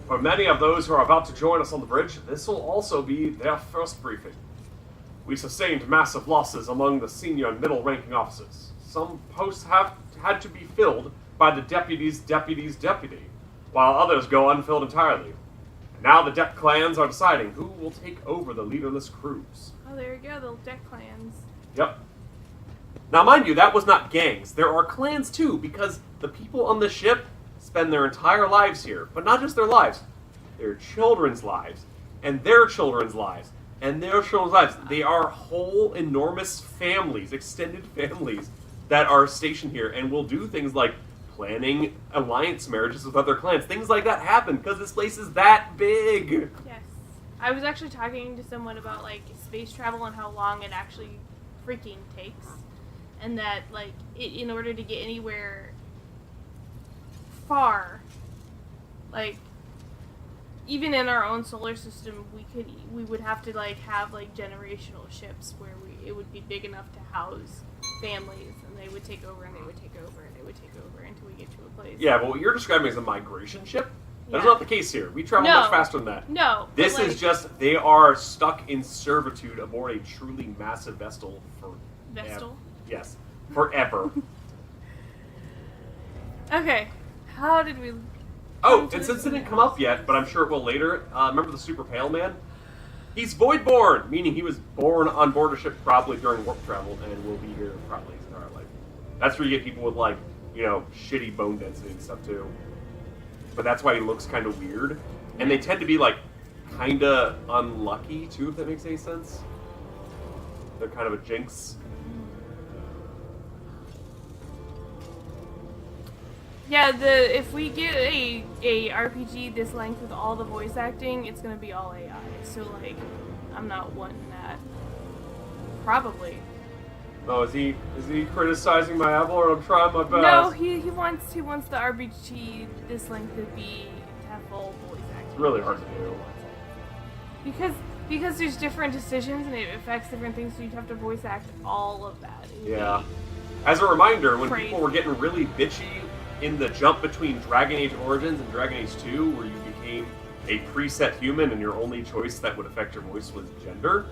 For many of those who are about to join us on the bridge, this will also be their first briefing. We sustained massive losses among the senior and middle-ranking officers. Some posts have had to be filled by the deputy's deputy, while others go unfilled entirely. And now the deck clans are deciding who will take over the leaderless crews. Oh, there you go, the deck clans. Yep. Now, mind you, that was not gangs. There are clans, too, because the people on the ship spend their entire lives here. But not just their lives. Their children's lives. And their children's lives. And their children's lives. They are whole, enormous families, extended families, that are stationed here and will do things like planning alliance marriages with other clans. Things like that happen because this place is that big. Yes. I was actually talking to someone about, like, space travel and how long it actually freaking takes. And that, like, in order to get anywhere far, like, even in our own solar system, we would have to, like, have, like, generational ships where it would be big enough to house families, and they would take over, and they would take over, and they would take over until we get to a place. Yeah, but what you're describing is a migration ship. That's Yeah. not the case here. We travel much faster than that. No. This but, is just, they are stuck in servitude aboard a truly massive vessel for... Vestal? Yes. Forever. Okay. How did we... Oh, and since it didn't come up yet, but I'm sure it will later, remember the Super Pale Man? He's void-born, meaning he was born on board a ship probably during warp travel and will be here probably his entire life. That's where you get people with, like, you know, shitty bone density and stuff, too. But that's why he looks kind of weird. And they tend to be, like, kind of unlucky, too, if that makes any sense. They're kind of a jinx. Yeah, if we get a RPG this length with all the voice acting, it's gonna be all AI. So, like, I'm not wanting that. Probably. Oh, is he criticizing my Avalor? I'm trying my best. No, he wants the RPG this length to have full voice acting. It's really hard to do. Because there's different decisions and it affects different things, so you'd have to voice act all of that. Yeah. As a reminder, when people were getting really bitchy in the jump between Dragon Age Origins and Dragon Age 2, where you became a preset human and your only choice that would affect your voice was gender,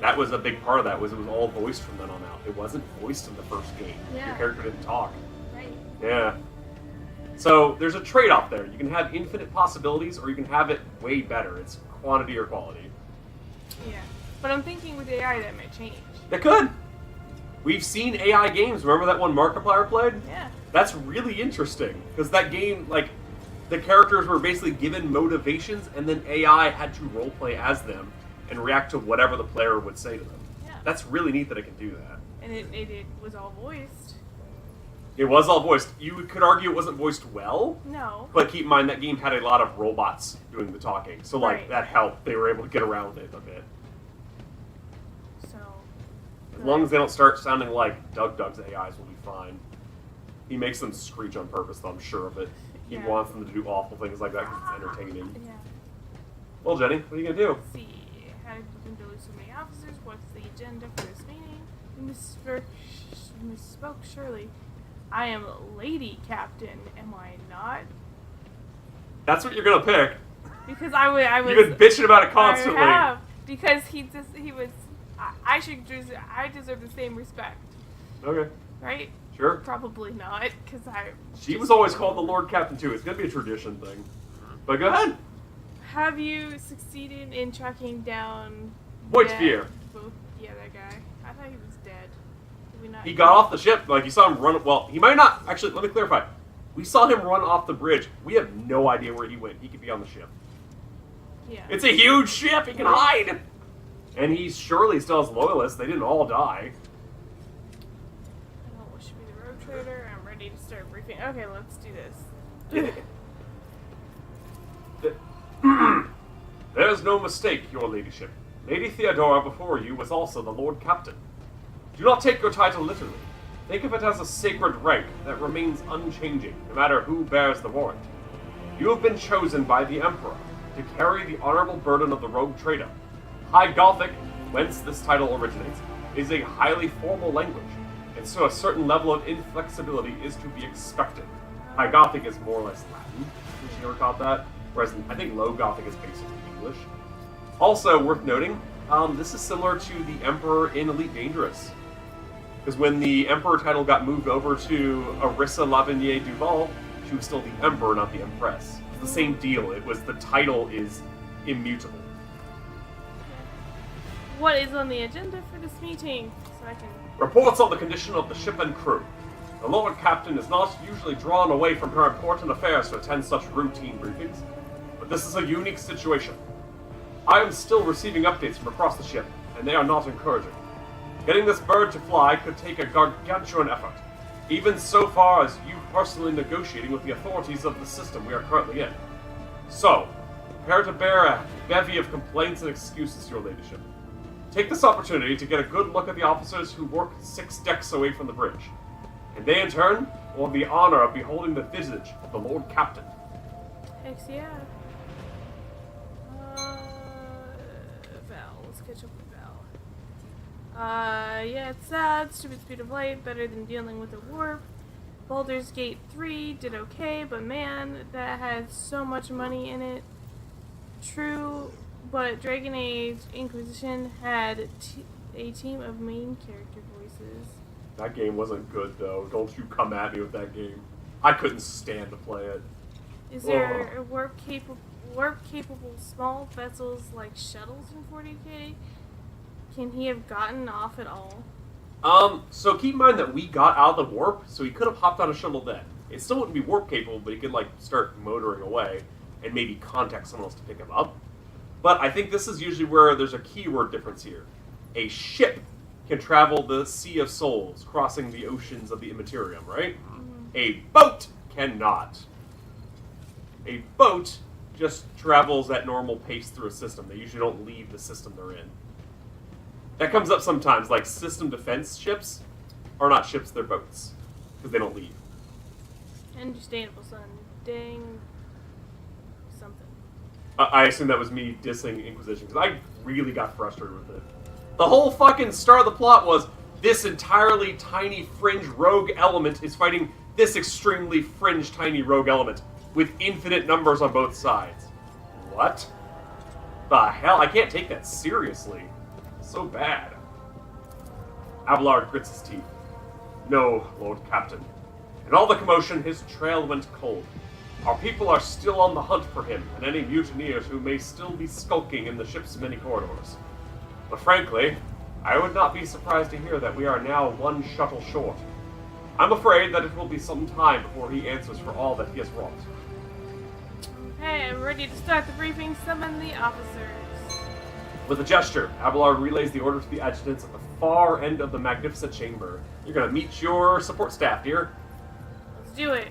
that was a big part of that, was it was all voiced from then on out. It wasn't voiced in the first game. Yeah. Your character didn't talk. Right. Yeah. So there's a trade-off there. You can have infinite possibilities, or you can have it way better. It's quantity or quality. Yeah. But I'm thinking with AI that might change. It could. We've seen AI games. Remember that one Markiplier played? Yeah. That's really interesting, because that game, like, the characters were basically given motivations, and then AI had to roleplay as them and react to whatever the player would say to them. Yeah. That's really neat that it can do that. And it was all voiced. It was all voiced. You could argue it wasn't voiced well. No. But keep in mind that game had a lot of robots doing the talking, so like Right. that helped. They were able to get around it a bit. So. As long as they don't start sounding like Doug's AIs, will be fine. He makes them screech on purpose, though, I'm sure of it. He Yeah. wants them to do awful things like that because it's entertaining. Yeah. Well, Jenny, what are you gonna do? Let's see. How did you can lose so many officers? What's the agenda for this meeting? You misspoke, surely. I am Lady Captain, am I not? That's what you're gonna pick. Because I was. You've been bitching about it constantly. I have, because he was. I deserve the same respect. Okay. Right? Sure. Probably not, because She was always called the Lord Captain too. It's gonna be a tradition thing. But go ahead. Have you succeeded in tracking down... Void that- Sphere. Yeah, that guy. I thought he was dead. Did we not... He got off the ship. Like, you saw him run. Well, he might not. Actually, let me clarify. We saw him run off the bridge. We have no idea where he went. He could be on the ship. Yeah. It's a huge ship. He can hide. And he surely still has loyalists. They didn't all die. I don't wish to be the road trader. I'm ready to start briefing. Okay, let's do this. There's no mistake, your ladyship. Lady Theodora before you was also the Lord Captain. Do not take your title literally. Think of it as a sacred rank that remains unchanging, no matter who bears the warrant. You have been chosen by the Emperor to carry the honorable burden of the rogue trader. High Gothic, whence this title originates, is a highly formal language, and so a certain level of inflexibility is to be expected. High Gothic is more or less Latin. Did you ever caught that? whereas I think Low Gothic is basically English. Also, worth noting, this is similar to the Emperor in Elite Dangerous. Because when the Emperor title got moved over to Arissa Lavigny Duval, she was still the Emperor, not the Empress. It's the same deal. It was the title is immutable. What is on the agenda for this meeting? So I can... Reports on the condition of the ship and crew. The Lord Captain is not usually drawn away from her important affairs to attend such routine briefings, but this is a unique situation. I am still receiving updates from across the ship, and they are not encouraging. Getting this bird to fly could take a gargantuan effort, even so far as you personally negotiating with the authorities of the system we are currently in. So, prepare to bear a bevy of complaints and excuses, your ladyship. Take this opportunity to get a good look at the officers who work 6 decks away from the bridge, and they in turn will have the honor of beholding the visage of the Lord Captain. Heck yeah. Val, let's catch up with Val. Yeah, it's sad. Stupid speed of light, better than dealing with a warp. Baldur's Gate 3 did okay, but man, that had so much money in it. True, but Dragon Age Inquisition had a team of main character voices. That game wasn't good, though. Don't you come at me with that game. I couldn't stand to play it. Is there a warp-capable small vessels like shuttles in 40K? Can he have gotten off at all? So keep in mind that we got out of the warp, so he could have hopped on a shuttle then. It still wouldn't be warp-capable, but he could, like, start motoring away and maybe contact someone else to pick him up. But I think this is usually where there's a keyword difference here. A ship can travel the Sea of Souls, crossing the oceans of the Immaterium, right? Mm-hmm. A boat cannot. A boat just travels at normal pace through a system. They usually don't leave the system they're in. That comes up sometimes, like system defense ships are not ships, they're boats, because they don't leave. Understandable, son. Dang something. I assume that was me dissing Inquisition, because I really got frustrated with it. The whole fucking start of the plot was this entirely tiny fringe rogue element is fighting this extremely fringe tiny rogue element with infinite numbers on both sides. What the hell? I can't take that seriously. So bad. Abelard grits his teeth. No, Lord Captain. In all the commotion, his trail went cold. Our people are still on the hunt for him and any mutineers who may still be skulking in the ship's many corridors. But frankly, I would not be surprised to hear that we are now 1 shuttle short. I'm afraid that it will be some time before he answers for all that he has wrought. Hey, I'm ready to start the briefing. Summon the officers. With a gesture, Abelard relays the order to the adjutants at the far end of the magnificent chamber. You're going to meet your support staff, dear. Let's do it.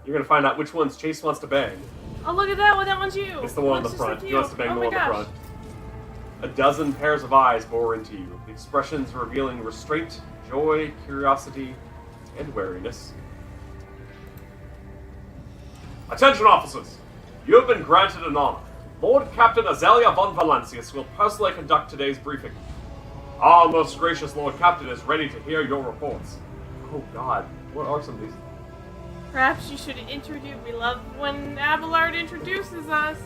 You're going to find out which ones Chase wants to bang. Oh, look at that one. That one's you. It's the one on the front. He wants to bang the one on the front. A dozen pairs of eyes bore into you, the expressions revealing restraint, joy, curiosity, and wariness. Attention, officers! You have been granted an honor. Lord Captain Azalea von Valancius will personally conduct today's briefing. Our most gracious Lord Captain is ready to hear your reports. Oh God, what are some of these? Perhaps you should introduce. We love when Abelard introduces us.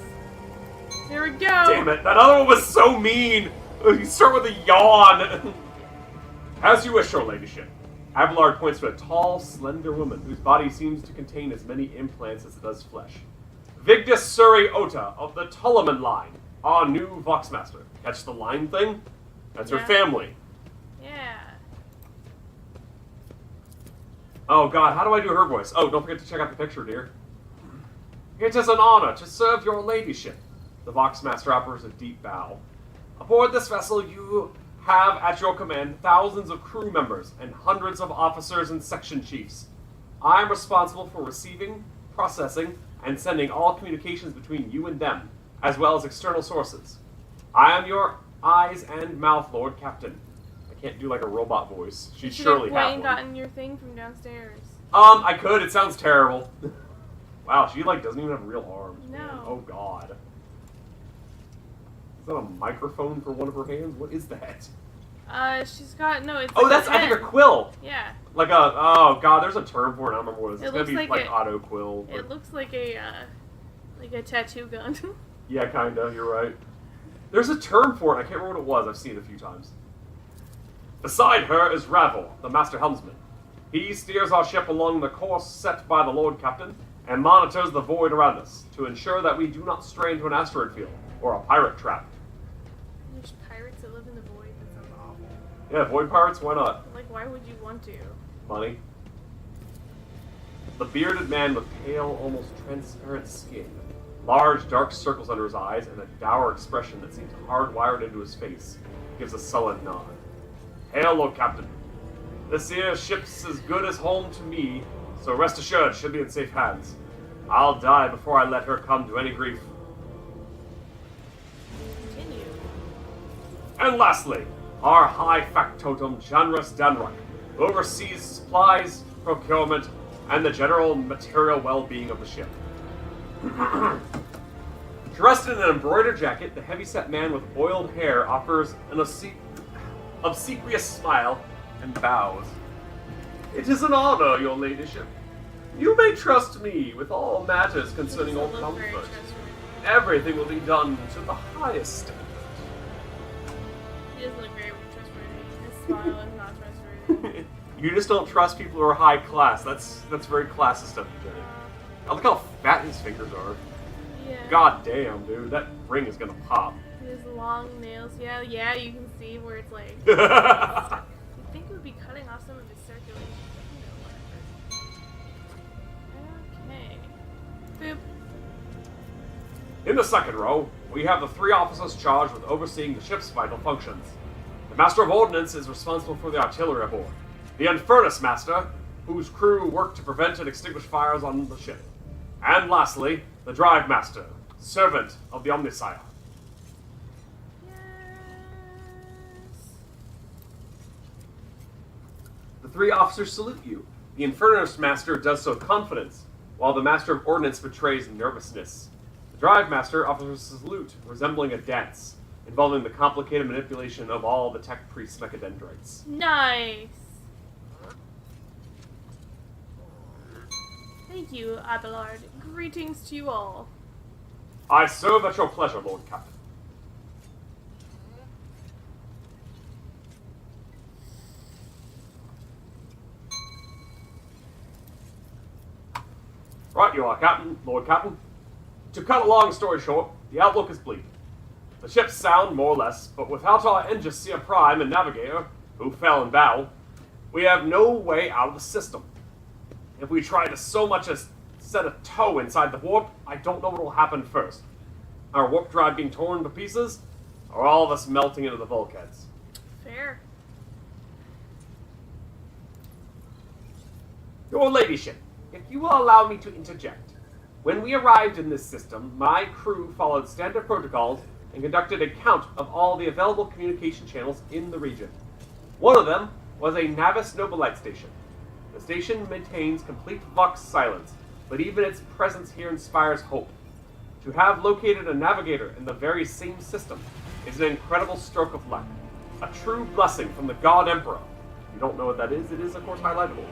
Here we go. Damn it, that other one was so mean. You start with a yawn. As you wish, your ladyship. Abelard points to a tall, slender woman whose body seems to contain as many implants as it does flesh. Vigdis Suri Ota of the Tulliman line, our new Voxmaster. Catch the line thing? That's her family. Yeah. Oh God, how do I do her voice? Oh, don't forget to check out the picture, dear. It is an honor to serve your ladyship. The Voxmaster offers a deep bow. Aboard this vessel, you have at your command thousands of crew members and hundreds of officers and section chiefs. I am responsible for receiving, processing, and sending all communications between you and them, as well as external sources. I am your eyes and mouth, Lord Captain. I can't do like a robot voice. She'd surely have one. Gotten your thing from downstairs. I could. It sounds terrible. Wow, she like doesn't even have real arms. No. Man. Oh God. Is that a microphone for one of her hands? What is that? She's got no. It's oh, like that's I think a quill. Yeah. Like a oh God, there's a term for it. I don't remember what it is. It's gonna be like like auto quill. It looks like a Like a tattoo gun. Yeah, kinda, you're right. There's a term for it, I can't remember what it was, I've seen it a few times. Beside her is Ravel, the master helmsman. He steers our ship along the course set by the Lord Captain, and monitors the void around us, to ensure that we do not stray into an asteroid field, or a pirate trap. There's pirates that live in the void? That sounds awful. Yeah, void pirates, why not? Like, why would you want to? Money. The bearded man with pale, almost transparent skin, large dark circles under his eyes, and a dour expression that seems hardwired into his face, gives a sullen nod. Hail, Lord Captain. This here ship's as good as home to me, so rest assured she'll be in safe hands. I'll die before I let her come to any grief. Continue. And lastly, our high factotum Janrus Danruk, who oversees supplies, procurement, and the general material well-being of the ship. Dressed in an embroidered jacket, the heavy-set man with oiled hair offers an obsequious smile and bows. It is an honor, your ladyship. You may trust me with all matters concerning all comfort. Everything will be done to the highest standard. He doesn't look very trustworthy. His smile is not trustworthy. You just don't trust people who are high class. That's very classist of you, Jenny. Oh, look how fat his fingers are. Yeah. God damn, dude. That ring is gonna pop. His long nails. Yeah, you can see where it's like. You'd think it would be cutting off some of his circulation. But, whatever. Okay. Boop. In the second row, we have the 3 officers charged with overseeing the ship's vital functions. The Master of Ordnance is responsible for the artillery aboard. The Infernus Master, whose crew work to prevent and extinguish fires on the ship. And lastly, the Drive Master, servant of the Omnisire. Yes. The 3 officers salute you. The Infernus Master does so with confidence, while the Master of Ordnance betrays nervousness. The Drive Master offers a salute resembling a dance, involving the complicated manipulation of all the tech priest mechadendrites. Nice. Thank you, Abelard. Greetings to you all. I serve at your pleasure, Lord Captain. Right you are, Captain, Lord Captain. To cut a long story short, the outlook is bleak. The ship's sound, more or less, but without our Engineer Prime and Navigator, who fell in battle, we have no way out of the system. If we try to so much as set a toe inside the warp, I don't know what will happen first. Our warp drive being torn to pieces, or all of us melting into the bulkheads. Fair. Your ladyship, if you will allow me to interject. When we arrived in this system, my crew followed standard protocols and conducted a count of all the available communication channels in the region. One of them was a Navis Nobilite station. The station maintains complete Vox silence, but even its presence here inspires hope. To have located a navigator in the very same system is an incredible stroke of luck. A true blessing from the God Emperor. If you don't know what that is, it is of course highlightable.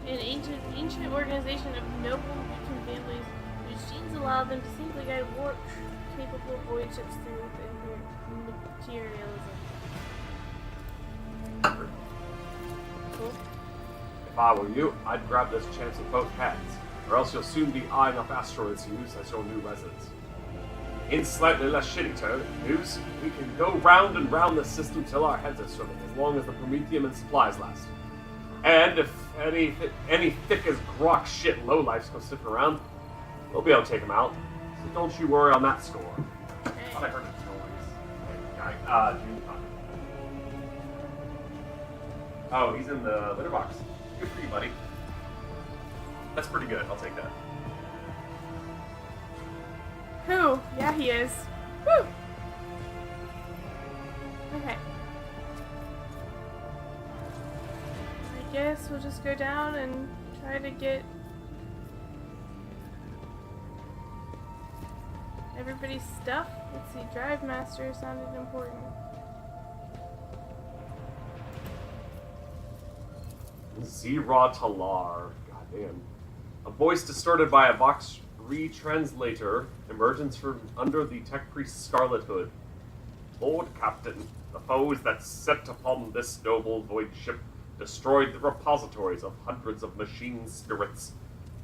An ancient organization of noble Beacon families whose genes allow them to simply guide warp-capable voyage ships through materialism. Cool. If I were you, I'd grab this chance with both hands, or else you'll soon be eyeing up asteroids to use as your new residence. In slightly less shitty news, we can go round and round this system till our heads are swimming, as long as the Prometheum and supplies last. And if any thick as grok shit lowlifes go sniffing around, we'll be able to take them out. So don't you worry on that score. I thought I heard a noise. June. Oh, he's in the litter box. Good for you, buddy. That's pretty good. I'll take that. Who? Yeah, he is. Woo! Okay. I guess we'll just go down and try to get everybody's stuff. Let's see, Drive Master sounded important. Zera Talar. God Man. A voice distorted by a Vox retranslator emerges from under the tech priest's scarlet hood. Lord Captain, the foes that set upon this noble void ship destroyed the repositories of hundreds of machine spirits.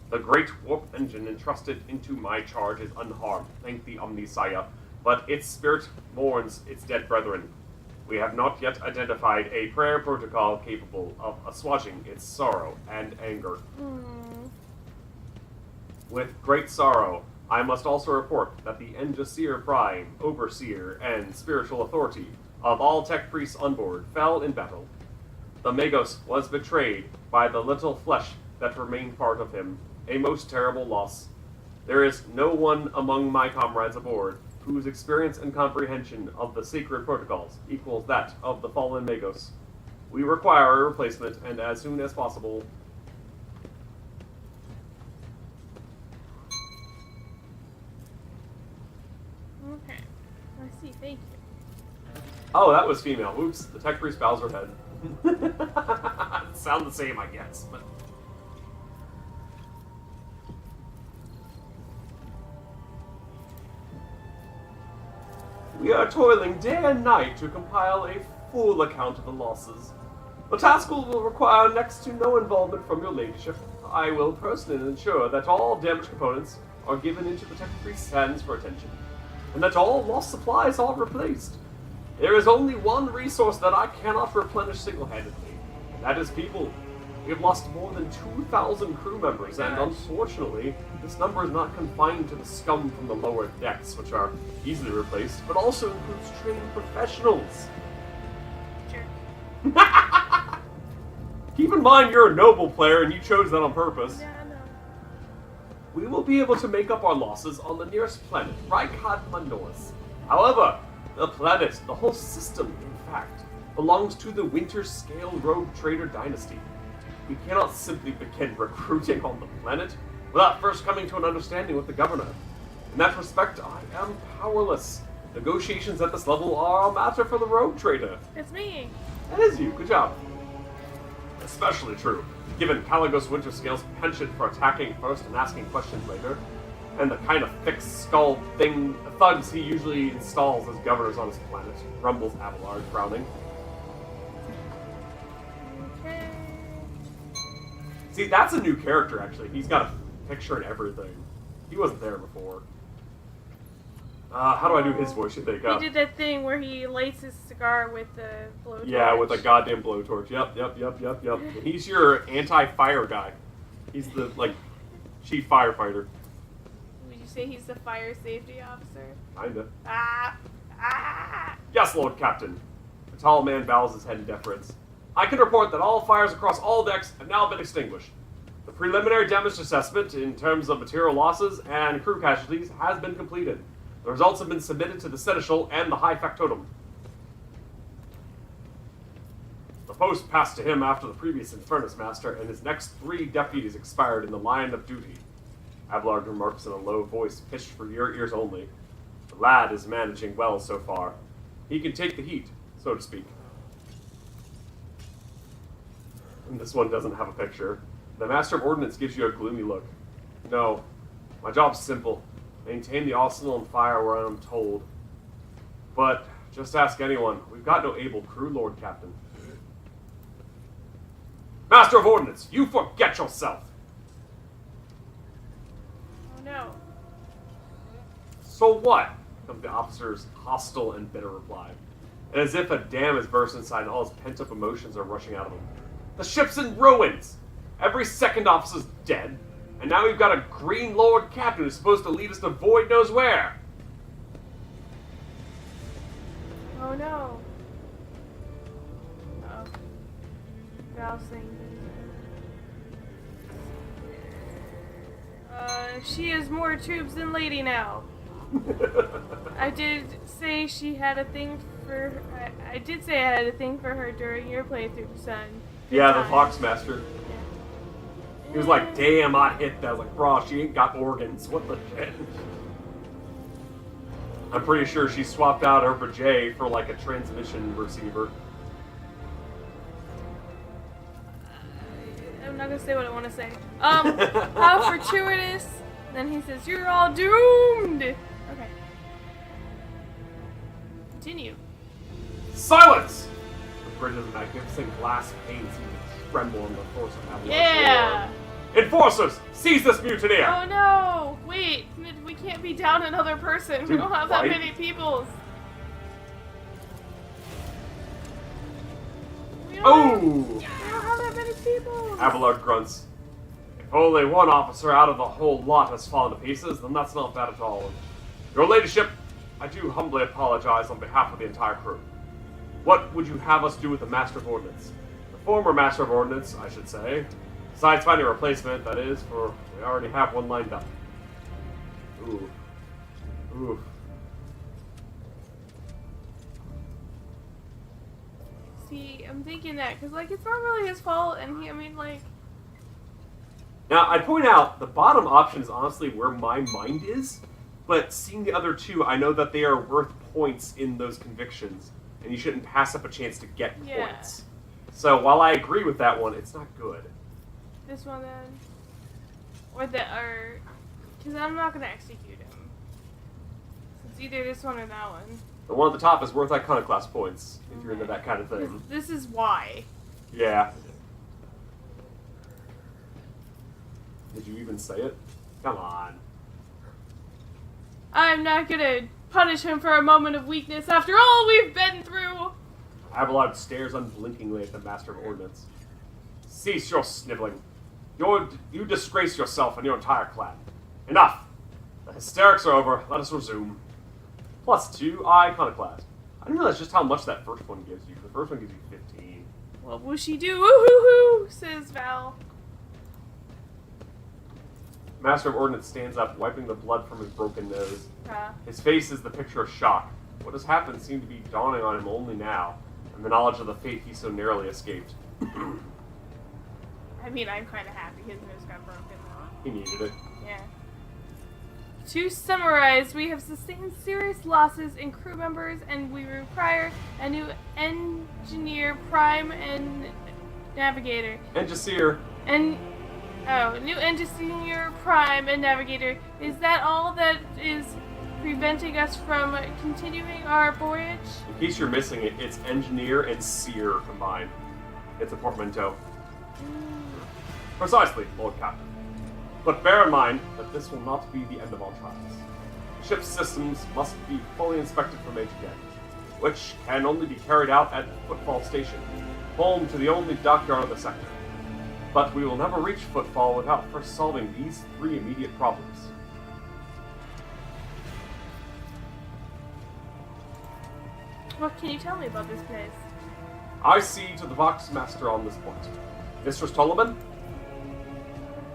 The great warp engine entrusted into my charge is unharmed, thank the Omnisaya, but its spirit mourns its dead brethren. We have not yet identified a prayer protocol capable of assuaging its sorrow and anger. With great sorrow, I must also report that the Enjasir Prime, Overseer, and Spiritual Authority of all tech priests on board fell in battle. The Magos was betrayed by the little flesh that remained part of him, a most terrible loss. There is no one among my comrades aboard whose experience and comprehension of the sacred protocols equals that of the fallen Magos. We require a replacement, and as soon as possible. Okay. I see, thank you. Oh, that was female. Oops, the tech priest bows her head. Sound the same, I guess. But... We are toiling day and night to compile a full account of the losses. The task will require next to no involvement from your ladyship. I will personally ensure that all damaged components are given into the tech priest's hands for attention, and that all lost supplies are replaced. There is only one resource that I cannot replenish single-handedly, and that is people. We have lost more than 2,000 crew members, and unfortunately, this number is not confined to the scum from the lower decks, which are easily replaced, but also includes trained professionals. Sure. Keep in mind you're a noble player, and you chose that on purpose. Yeah, I know. We will be able to make up our losses on the nearest planet, Rykad Manors. However, the planet, the whole system, in fact, belongs to the Winter Scale Rogue Trader Dynasty. We cannot simply begin recruiting on the planet without first coming to an understanding with the governor. In that respect, I am powerless. Negotiations at this level are a matter for the Rogue Trader. It's me. That is you. Good job. Especially true, given Caligos Winterscale's penchant for attacking first and asking questions later, and the kind of thick skull thing thugs he usually installs as governors on his planet, rumbles Abelard, frowning. Okay. See, that's a new character, actually. He's got a picture and everything. He wasn't there before. How do I do his voice, you think? He did that thing where he lights his cigar with the blowtorch. Yeah, with a goddamn blowtorch. Yep. He's your anti-fire guy. He's the, chief firefighter. Would you say he's the fire safety officer? Kinda. Ah! Yes, Lord Captain. The tall man bows his head in deference. I can report that all fires across all decks have now been extinguished. The preliminary damage assessment in terms of material losses and crew casualties has been completed. The results have been submitted to the Seneschal and the High Factotum. The post passed to him after the previous Infernus Master and his next 3 deputies expired in the line of duty. Abelard remarks in a low voice pitched for your ears only. The lad is managing well so far. He can take the heat, so to speak. And this one doesn't have a picture. The Master of Ordnance gives you a gloomy look. No, my job's simple. Maintain the arsenal and fire where I'm told. But, just ask anyone. We've got no able crew, Lord Captain. Master of Ordnance, you forget yourself! Oh no. So what? Comes the officer's hostile and bitter reply. And as if a dam has burst inside and all his pent-up emotions are rushing out of him. The ship's in ruins! Every second officer's dead. And now we've got a green Lord Captain who's supposed to lead us to void knows where. Oh no. Oh. Grousing. She has more troops than Lady now. I did say she had a thing for. I did say I had a thing for her during your playthrough, son. Good Yeah, time. the Foxmaster. He was like, damn, I hit that. I was like, bro, she ain't got organs. What the shit? I'm pretty sure she swapped out her vajay for like a transmission receiver. I'm not gonna say what I want to say. How fortuitous. Then he says, "You're all doomed." Okay. Continue. Silence! The bridge's magnificent glass panes seem to tremble in the force of that. Yeah. Enforcers, seize this mutineer! Oh no! Wait, we can't be down another person. We Dude, don't have that right? many people. We don't have that many people. Abelard grunts. If only one officer out of the whole lot has fallen to pieces, then that's not bad at all. Your ladyship, I do humbly apologize on behalf of the entire crew. What would you have us do with the Master of Ordnance? The former Master of Ordnance, I should say. Besides finding a replacement, that is, for we already have one lined up. Ooh. Ooh. See, I'm thinking that, because, like, it's not really his fault, and like... Now, I'd point out, the bottom option is honestly where my mind is, but seeing the other two, I know that they are worth points in those convictions, and you shouldn't pass up a chance to get points. So, while I agree with that one, it's not good. This one, then? Because I'm not going to execute him. So it's either this one or that one. The one at the top is worth Iconoclast points, if you're into that kind of thing. This is why. Yeah. Did you even say it? Come on. I'm not gonna punish him for a moment of weakness after all we've been through! Abelard stares unblinkingly at the Master of Ordnance. Cease your sniveling. You disgrace yourself and your entire clan. Enough! The hysterics are over. Let us resume. +2 Iconoclast. I didn't realize just how much that first one gives you. The first one gives you 15. What will she do? Woo-hoo-hoo, says Val. Master of Ordnance stands up, wiping the blood from his broken nose. Huh. His face is the picture of shock. What has happened seemed to be dawning on him only now, and the knowledge of the fate he so narrowly escaped. I mean, I'm kind of happy his nose got broken, though. He needed it. Yeah. To summarize, we have sustained serious losses in crew members, and we require a new engineer, prime, and navigator. Engineer. New engineer, prime, and navigator. Is that all that is preventing us from continuing our voyage? In case you're missing it, it's engineer and seer combined. It's a portmanteau. Precisely, Lord Captain. But bear in mind that this will not be the end of all trials. The ship's systems must be fully inspected from A to Z, which can only be carried out at Footfall Station, home to the only dockyard of the sector. But we will never reach Footfall without first solving these 3 immediate problems. What can you tell me about this place? I see to the Vox Master on this point. Mistress Tolliman?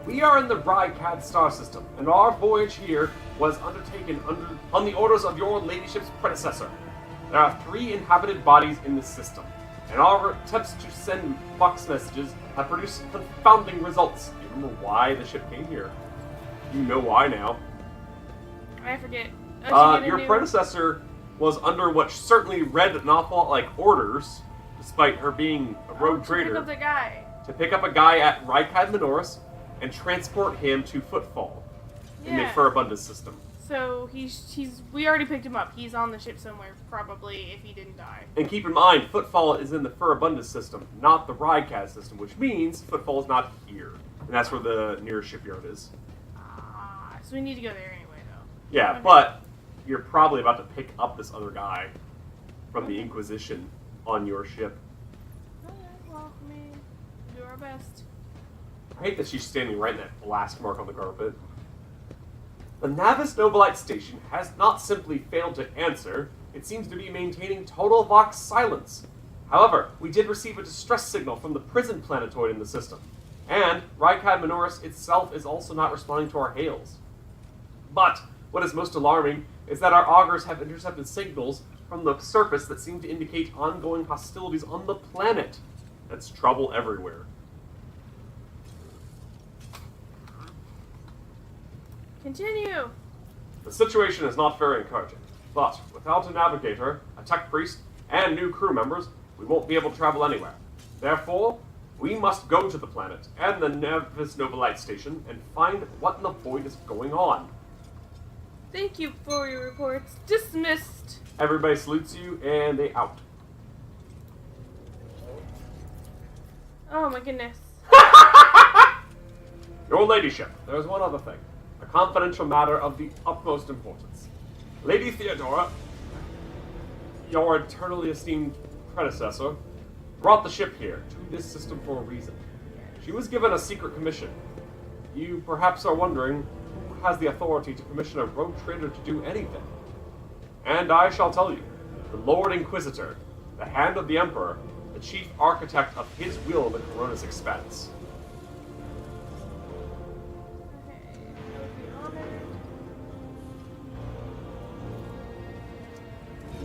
We are in the Rykad star system, and our voyage here was undertaken on the orders of your ladyship's predecessor. There are 3 inhabited bodies in this system, and our attempts to send Vox messages have produced confounding results. Do you remember why the ship came here? You know why now. I forget. Your predecessor was under what certainly read an awful lot like orders, despite her being a rogue trader. To pick up the guy. To pick up a guy at Rykad Minoris and transport him to Footfall in the Furabundus system. So we already picked him up. He's on the ship somewhere, probably, if he didn't die. And keep in mind, Footfall is in the Furabundus system, not the Rykad system, which means Footfall is not here. And that's where the nearest shipyard is. So we need to go there anyway, though. Yeah, okay. But you're probably about to pick up this other guy from the Inquisition on your ship. Okay, well, I mean, we'll do our best. I hate that she's standing right in that blast mark on the carpet. The Navis Nobilite station has not simply failed to answer, it seems to be maintaining total Vox silence. However, we did receive a distress signal from the prison planetoid in the system, and Rykad Minoris itself is also not responding to our hails. But what is most alarming is that our augurs have intercepted signals from the surface that seem to indicate ongoing hostilities on the planet. That's trouble everywhere. Continue! The situation is not very encouraging, but without a navigator, a tech priest, and new crew members, we won't be able to travel anywhere. Therefore, We must go to the planet and the Nevis Nobilite station and find what in the void is going on. Thank you for your reports. Dismissed. Everybody salutes you, and they out. Oh my goodness. Your ladyship, there is one other thing. A confidential matter of the utmost importance. Lady Theodora, your eternally esteemed predecessor, brought the ship here to this system for a reason. She was given a secret commission. You perhaps are wondering who has the authority to commission a rogue trader to do anything. And I shall tell you, the Lord Inquisitor, the hand of the Emperor, the chief architect of his will at the Corona's expense. Okay, I would be honored.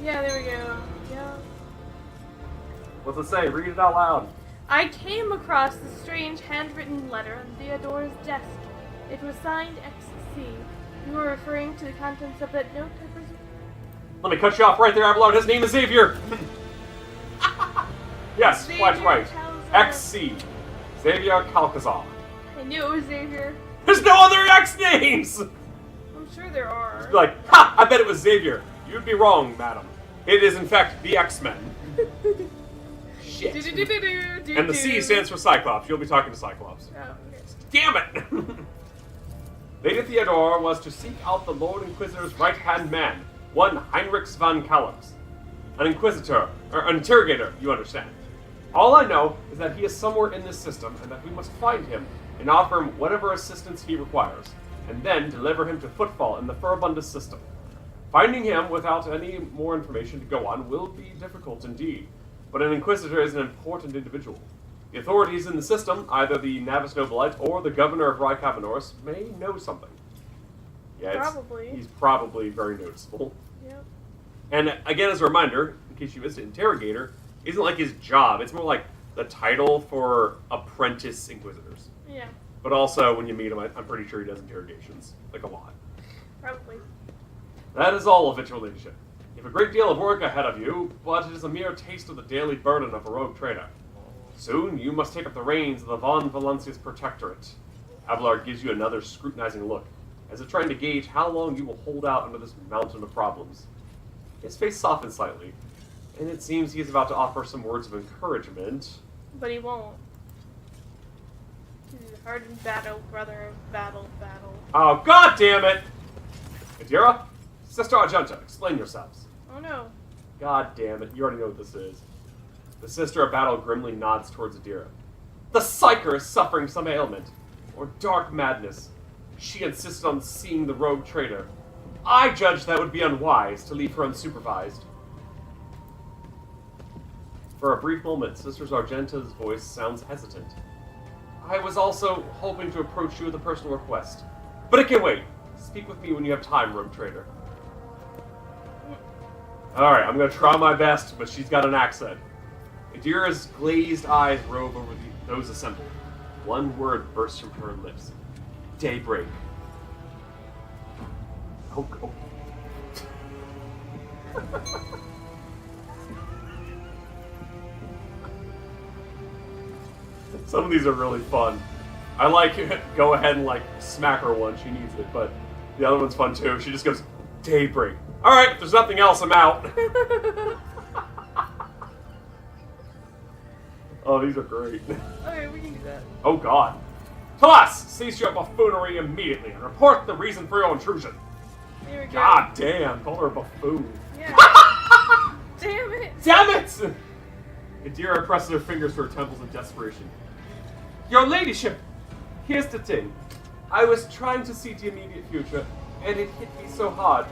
Yeah, there we go. Yeah. What's it say? Read it out loud. I came across the strange handwritten letter on Theodore's desk. It was signed XC. You were referring to the contents of that note, I presume? Let me cut you off right there, Abelard. His name is Xavier. Yes, Xavier quite right. Calzar. XC. Xavier Calcazar. I knew it was Xavier. There's no other X names! I'm sure there are. You're like, ha! I bet it was Xavier. You'd be wrong, madam. It is, in fact, the X-Men. Shit. And the C stands for Cyclops. You'll be talking to Cyclops. Oh, okay. Damn it! Lady Theodora was to seek out the Lord Inquisitor's right-hand man, one Heinrichs von Kallux. An inquisitor, or an interrogator, you understand. All I know is that he is somewhere in this system, and that we must find him, and offer him whatever assistance he requires, and then deliver him to Footfall in the Furibundus system. Finding him without any more information to go on will be difficult indeed, but an Inquisitor is an important individual. The authorities in the system, either the Navis Nobilite or the governor of Rycavanoris, may know something. Yeah, Probably. he's probably very noticeable. Yep. And again, as a reminder, in case you missed it, Interrogator isn't like his job. It's more like the title for apprentice Inquisitors. Yeah, But also, when you meet him, I'm pretty sure he does interrogations. Like, a lot. probably. That is all of it, your ladyship. You have a great deal of work ahead of you, but it is a mere taste of the daily burden of a rogue trader. Soon, you must take up the reins of the Von Valencia's protectorate. Abelard gives you another scrutinizing look, as if trying to gauge how long you will hold out under this mountain of problems. His face softens slightly, and it seems he is about to offer some words of encouragement. But he won't. He's a hardened battle, brother of battle. Oh, god damn it! Adira, Sister Argenta, explain yourselves. Oh no. God damn it, you already know what this is. The Sister of Battle grimly nods towards Adira. The Psyker is suffering some ailment, or dark madness. She insisted on seeing the rogue trader. I judged that would be unwise to leave her unsupervised. For a brief moment, Sister Argenta's voice sounds hesitant. I was also hoping to approach you with a personal request. But it can wait. Speak with me when you have time, rogue trader. Alright, I'm gonna try my best, but she's got an accent. Adira's glazed eyes rove over those assembled. One word bursts from her lips. Daybreak. Oh. Some of these are really fun. I like go ahead and like smack her one, she needs it, but the other one's fun too. She just goes, daybreak. Alright, if there's nothing else, I'm out. Oh, these are great. Okay, we can do that. Oh god. Toss! Cease your buffoonery immediately and report the reason for your intrusion. There we go. God damn, call her a buffoon. Yeah. Damn it! Damn it! Adira presses her fingers to her temples in desperation. Your ladyship, here's the thing. I was trying to see the immediate future, and it hit me so hard.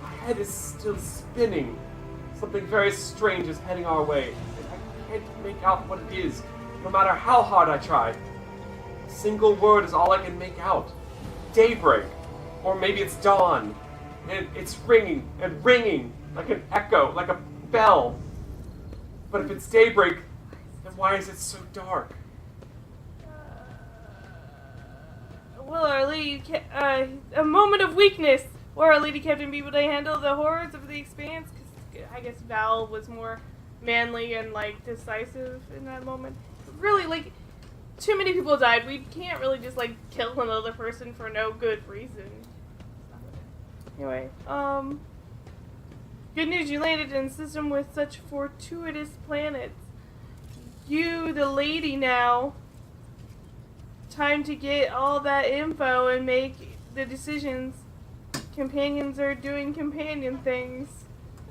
My head is still spinning. Something very strange is heading our way, and I can't make out what it is, no matter how hard I try. A single word is all I can make out. Daybreak. Or maybe it's dawn. And it's ringing and ringing like an echo, like a bell. But if it's daybreak, then why is it so dark? Will Our Lady, a moment of weakness. Will Our Lady Captain be able to handle the horrors of the expanse? Because I guess Val was more manly and like decisive in that moment. really, like, too many people died. We can't really just, like, kill another person for no good reason. Anyway, good news, you landed in a system with such fortuitous planets. You, the lady now, time to get all that info and make the decisions. Companions are doing companion things.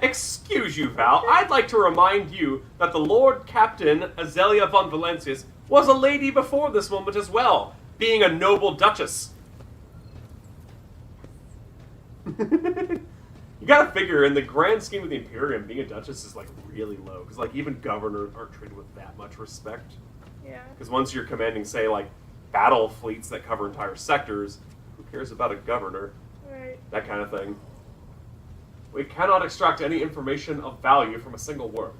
Excuse you, Val. I'd like to remind you that the Lord Captain Azelia von Valencius was a lady before this moment as well, being a noble duchess. You gotta figure, in the grand scheme of the Imperium, being a duchess is, like, really low. Because, like, even governors aren't treated with that much respect. Yeah. Because once you're commanding, say, like, battle fleets that cover entire sectors, who cares about a governor? Right. That kind of thing. We cannot extract any information of value from a single word.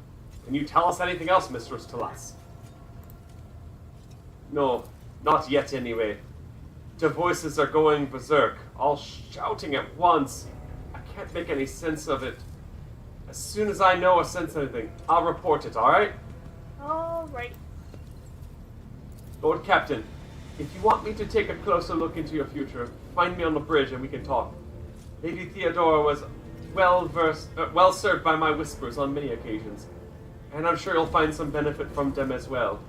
Can you tell us anything else, Mistress Talas? No, not yet anyway. The voices are going berserk, all shouting at once. I can't make any sense of it. As soon as I know or sense anything, I'll report it, alright? Alright. Lord Captain, if you want me to take a closer look into your future, find me on the bridge and we can talk. Lady Theodora was well served by my whispers on many occasions, and I'm sure you'll find some benefit from them as well.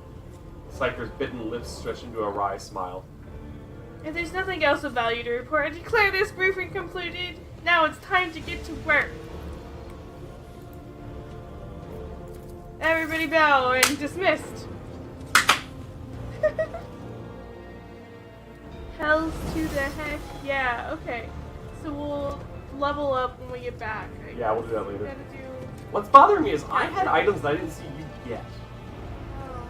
Psyker's bitten lips stretch into a wry smile. If there's nothing else of value to report, I declare this briefing concluded. Now it's time to get to work. Everybody bow and dismissed. Hells to the heck. Yeah, okay. So we'll level up when we get back. Yeah, we'll do that later. Gotta do... What's bothering me is I had items that I didn't see you get. Oh.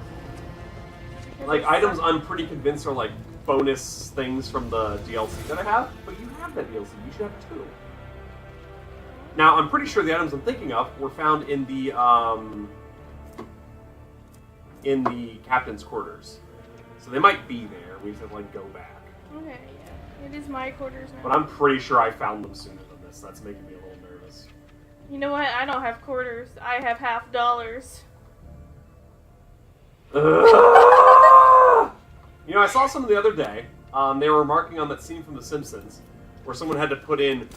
Like, items I'm pretty convinced are, like, bonus things from the DLC that I have, but you have that DLC. You should have two. Now, I'm pretty sure the items I'm thinking of were found in the captain's quarters. So they might be there. We just have to, like, go back. Okay, yeah. It is my quarters now. But I'm pretty sure I found them sooner than this. That's making me a little nervous. You know what? I don't have quarters. I have $50. You know, I saw some the other day. They were remarking on that scene from The Simpsons where someone had to put in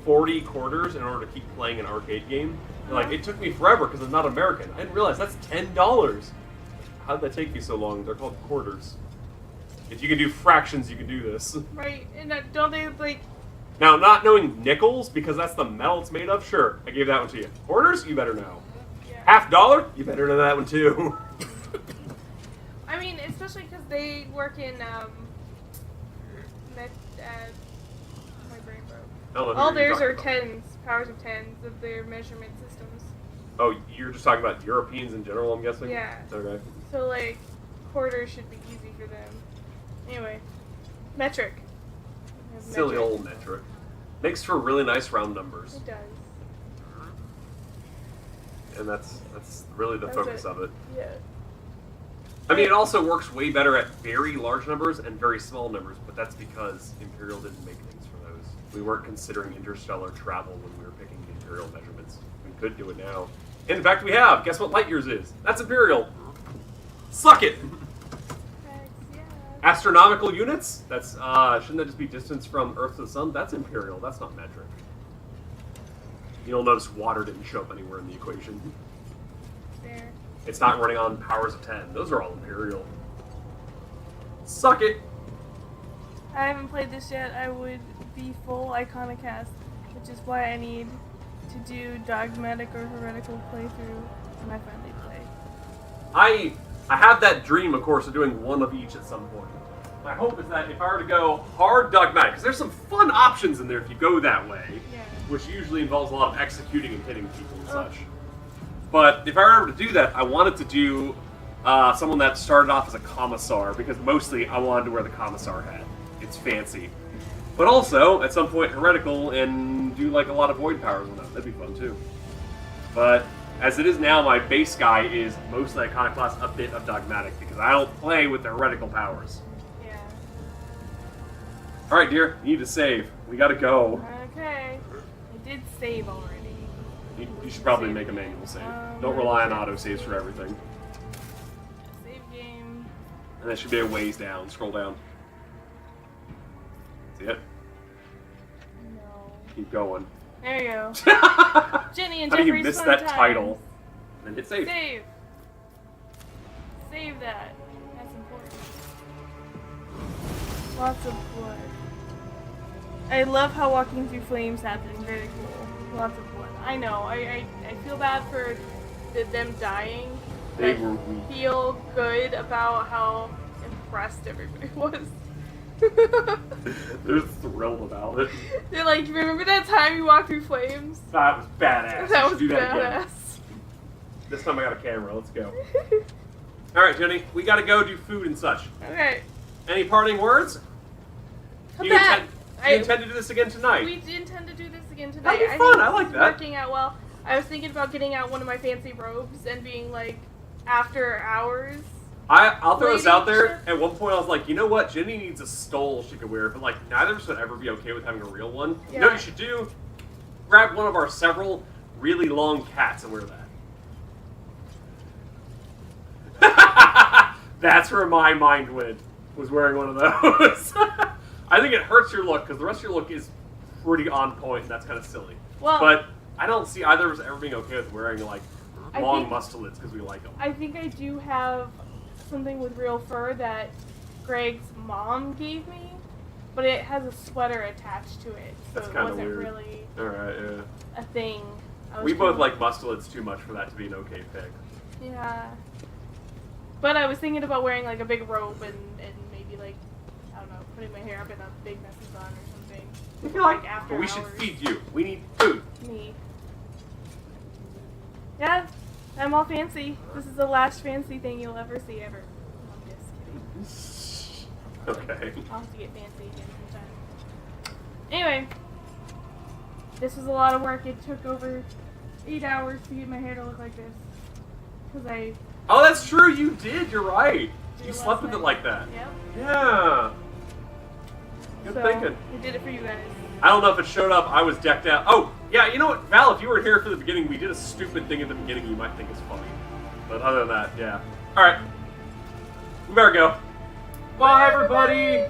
40 quarters in order to keep playing an arcade game. And, like, it took me forever because I'm not American. I didn't realize that's $10. How did that take you so long? They're called quarters. If you can do fractions, you can do this. Right, and don't they, like... Now, not knowing nickels, because that's the metal it's made of, sure, I gave that one to you. Quarters, you better know. Yeah. $50? You better know that one too. I mean, especially because they work in, my brain broke. All theirs are tens, powers of tens of their measurement systems. Oh, you're just talking about Europeans in general, I'm guessing? Yeah. Okay. So, like, quarters should be easy for them. Anyway, metric. Silly old metric. Makes for really nice round numbers. It does. And that's really the focus of it. Yeah. I mean, it also works way better at very large numbers and very small numbers, but that's because Imperial didn't make things for those. We weren't considering interstellar travel when we were picking the Imperial measurements. We could do it now. In fact, we have. Guess what light years is? That's Imperial. Suck it! Yeah. Astronomical units? That's, shouldn't that just be distance from Earth to the Sun? That's Imperial, that's not metric. You'll notice water didn't show up anywhere in the equation. There. It's not running on powers of 10. Those are all Imperial. Suck it! I haven't played this yet. I would be full Iconocast, which is why I need to do dogmatic or heretical playthrough when I finally play. I have that dream, of course, of doing one of each at some point. My hope is that if I were to go hard dogmatic, because there's some fun options in there if you go that way, Yeah. which usually involves a lot of executing and hitting people and such. But if I were to do that, I wanted to do someone that started off as a commissar, because mostly I wanted to wear the commissar hat. It's fancy. But also, at some point, heretical and do like a lot of void powers on that. That'd be fun too. But as it is now, my base guy is mostly Iconoclast, a bit of dogmatic, because I don't play with the heretical powers. Yeah. Alright, dear, you need to save. We gotta go. Okay. I did save already. You should probably make a manual save. Don't rely on autosaves for everything. Save game. And that should be a ways down. Scroll down. See it? No. Keep going. There you go. Jenny and How do you Jeffrey's miss Fun that Times. title? And hit save. Save. Save that. That's important. Lots of blood. I love how walking through flames happened. Very cool. Lots of blood. I know. I feel bad for them dying. They I were weak. feel good about how impressed everybody was. They're thrilled about it. They're like, remember that time you walked through flames? That was badass. That We was should do that again. badass. This time I got a camera. Let's go. Alright, Jenny. We gotta go do food and such. Okay. Any parting words? Come You back. intend to do this again tonight? We intend to do this again tonight. That'd be fun. think I like this is that. Working out well. I was thinking about getting out one of my fancy robes and being like, after hours. I'll throw this out there. Lady At one point, I was like, you know what? Jenny needs a stole she could wear, but like neither of us would ever be okay with having a real one. You know what you should do? Grab one of our several really long cats and wear that. That's where my mind went. Was wearing one of those. I think it hurts your look because the rest of your look is pretty on point, and that's kind of silly. Well, But I don't see either of us ever being okay with wearing like long think- mustelids because we like them. I think I do have something with real fur that Greg's mom gave me, but it has a sweater attached to it, so That's it kinda wasn't weird. really Alright, yeah. a thing. We both like mustelids too much for that to be an okay pick. Yeah. But I was thinking about wearing like a big robe and maybe like, I don't know, putting my hair up in a big messy bun or something. I feel like after but we should hours. feed you. We need food. Me. Yeah, I'm all fancy. This is the last fancy thing you'll ever see ever. I'm just kidding. Okay. I'll have to get fancy again sometime. Anyway, this was a lot of work. It took over 8 hours to get my hair to look like this. Because I... Oh, that's true. You did. You're right. did You it slept last with it night. like that. Yep. Yeah. Good So, thinking. I did it for you guys. I don't know if it showed up. I was decked out. Oh, yeah. You know what, Val? If you were here for the beginning, we did a stupid thing at the beginning. You might think is funny. But other than that, yeah. All right. We better go. Bye, everybody.